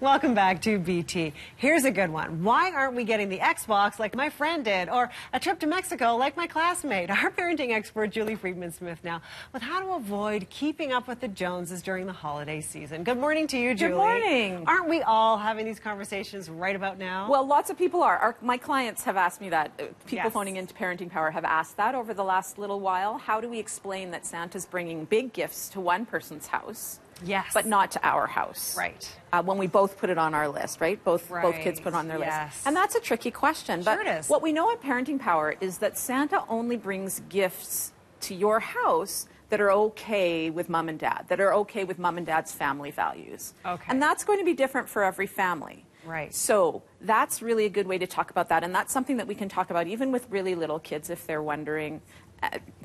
Welcome back to BT. Here's a good one. Why aren't we getting the Xbox like my friend did, or a trip to Mexico like my classmate? Our parenting expert, Julie Freedman Smith, now with how to avoid keeping up with the Joneses during the holiday season. Good morning to you, Julie. Good morning. Aren't we all having these conversations right about now? Well, lots of people are. My clients have asked me that. People Yes. phoning into Parenting Power have asked that over the last little while. How do we explain that Santa's bringing big gifts to one person's house? Yes. But not to our house. Right. When we both put it on our list, right? Both kids put it on their Yes. list. And that's a tricky question. Sure But it is. what we know at Parenting Power is that Santa only brings gifts to your house that are okay with mom and dad, that are okay with mom and dad's family values. Okay. And that's going to be different for every family. Right. So that's really a good way to talk about that. And that's something that we can talk about even with really little kids if they're wondering,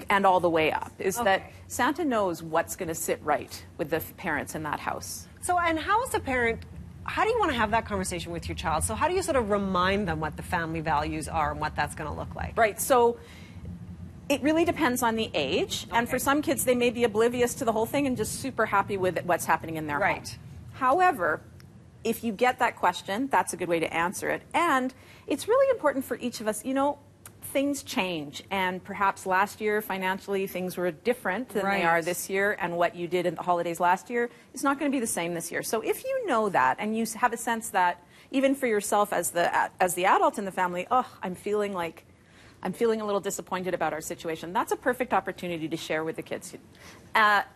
and all the way up, is that Santa knows what's going to sit right with the parents in that house. So, and how as a parent, how do you want to have that conversation with your child? So how do you sort of remind them what the family values are and what that's going to look like? Right. So it really depends on the age. Okay. And for some kids, they may be oblivious to the whole thing and just super happy with what's happening in their home. However, if you get that question, that's a good way to answer it. And it's really important for each of us, you know, things change, and perhaps last year financially things were different than they are this year, and what you did in the holidays last year is not going to be the same this year. So if you know that, and you have a sense that even for yourself as the adult in the family, I'm feeling a little disappointed about our situation, that's a perfect opportunity to share with the kids. At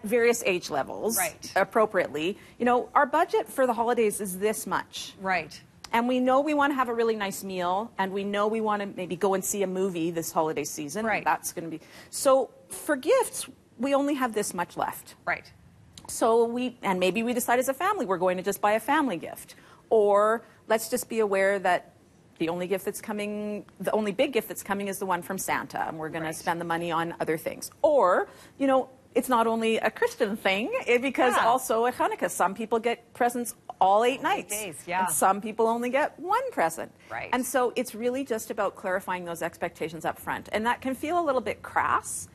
various age levels, appropriately, you know, our budget for the holidays is this much. Right. And we know we want to have a really nice meal, and we know we want to maybe go and see a movie this holiday season. Right. That's going to be... So for gifts, we only have this much left. Right. So maybe we decide as a family we're going to just buy a family gift. Or let's just be aware that the only big gift that's coming is the one from Santa, and we're going to spend the money on other things. Or, you know, it's not only a Christian thing, because also at Hanukkah, some people get presents all 8 nights. And some people only get one present. Right. And so it's really just about clarifying those expectations up front. And that can feel a little bit crass.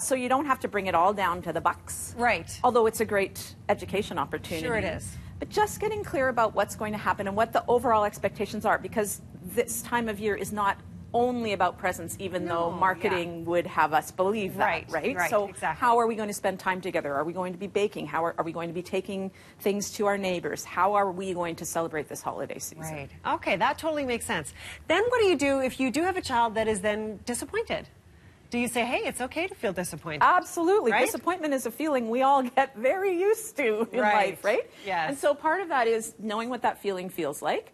So you don't have to bring it all down to the bucks. Right. Although it's a great education opportunity. Sure it is. But just getting clear about what's going to happen and what the overall expectations are, because this time of year is not only about presents, even though marketing would have us believe that, right? So how are we going to spend time together? Are we going to be baking? How are we going to be taking things to our neighbors? How are we going to celebrate this holiday season? Right. Okay, that totally makes sense. Then what do you do if you do have a child that is then disappointed? Do you say, hey, it's okay to feel disappointed? Absolutely. Right? Disappointment is a feeling we all get very used to in life, right? Yes. And so part of that is knowing what that feeling feels like,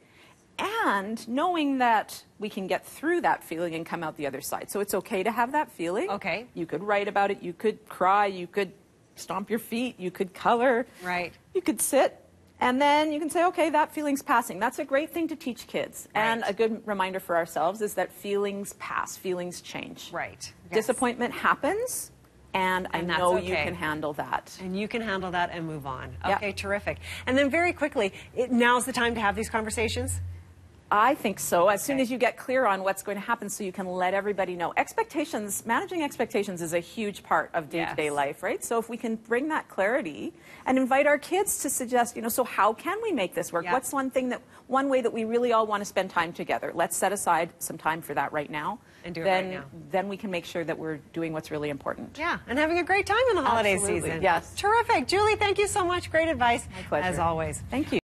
and knowing that we can get through that feeling and come out the other side. So it's okay to have that feeling. Okay. You could write about it. You could cry. You could stomp your feet. You could color. Right. You could sit. And then you can say, okay, that feeling's passing. That's a great thing to teach kids. Right. And a good reminder for ourselves is that feelings pass. Feelings change. Right. Disappointment happens. And I know you can handle that. And you can handle that and move on. Okay, terrific. And then very quickly, now's the time to have these conversations? I think so. As soon as you get clear on what's going to happen, so you can let everybody know. Expectations, managing expectations is a huge part of day-to-day life, right? So if we can bring that clarity and invite our kids to suggest, you know, so how can we make this work? What's one way that we really all want to spend time together? Let's set aside some time for that right now. And do it right now. Then we can make sure that we're doing what's really important. Yeah, and having a great time in the holiday season. Yes. Terrific. Julie, thank you so much. Great advice. My pleasure. As always. Thank you.